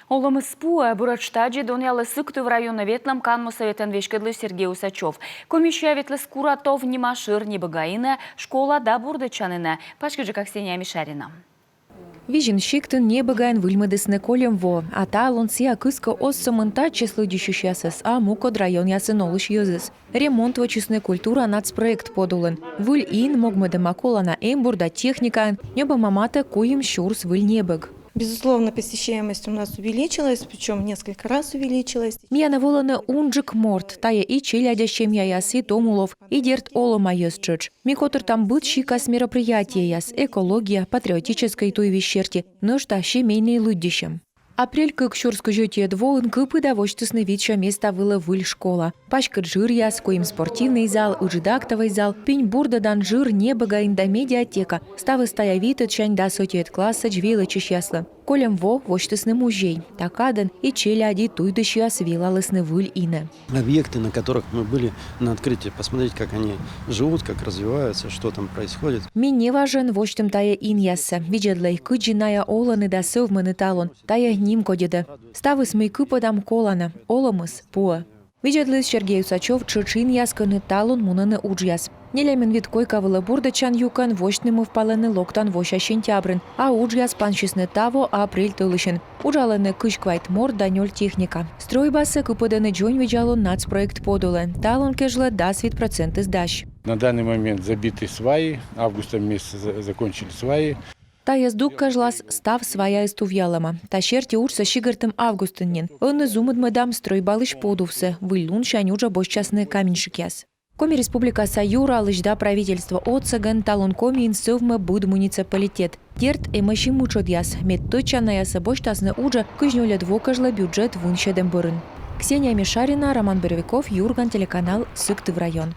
Олымыз спуа бұрачтаджи доняла сыкту в районе ветлам канму советен вешкедлы Сергей Усачев. Комиссия ветлы скуратов не машир, не багаина, школа да бурдычанына. Пашкыжы как Ксения Мишарина. Вижен шиктен не багаин выльмадысны колем во, а та лонсия кыска осса мынта число дющущаясыз, а мукод район ясын олыш юзыз. Ремонт вачысны культура нацпроект подулын. Выль ин могмады макола на эмбурда техника, неба мамата коем щурс выль небыг. Безусловно, посещаемость у нас увеличилась, причем несколько раз увеличилась. Мияна воланы унджик морт, тая и челядящем яясы томулов, и дерт олома ёсчыч. Микотыр там быт шикас мероприятия яс, экология, патриотической той вещерти, но что семейные людищем. Апрель как щурску жётье двоун кыпы довольствесны вид места выла выль школа. Пачка жир яс, коим спортивный зал, уджидактовый зал, пень бурда дан жир небага инда медиатека, ставы стая вита чань да сотиет класса джвила чешьясла. Колем во вочтесны музей, такаден и челяди туйдыщия свила лысны выль ине. Объекты, на которых мы были на открытии, посмотреть, как они живут, как развиваются, что там происходит. Мне важен вочтем тая иньяса, виджедлай кыджиная оланы да сövманы талон, тая ним кодеда. Ставы смейкы подам колана, оломыс пуа. Виджедлыс Сергей Усачев чырчин ясканы талон мунаны уджяс. Нелемен виткой кавыла бурдачан юкан вочтнымы впаланы локтан воща сентябрын, а уджяс панчисны таво апрель тылышын. Уджаланы кышквайт мор данёль техника. Стройбасы кыпыданы джонь виджалон нацпроект подулы. Талон кежла дасвит проценты сдащ. На данный момент забиты сваи, августом месяце закончили сваи. Та яздук кажлас став своя истувьялама. Та шерти урса щигартым августыннен. Онны зумыд мадам стройбалыш подувсы. Выльлун шанюджа босчасны каменщик яс. Коми республика Саюра алыжда правительство отсаган талон коми инсövмы буд муниципалитет. Дерт эмаши мучод яс. Мет точана ясы босчасны уджа кыжнёля двокажла бюджет вунщедем бұрын. Ксения Мишарина, Роман Боровиков, Юрган, телеканал Сыктыв район.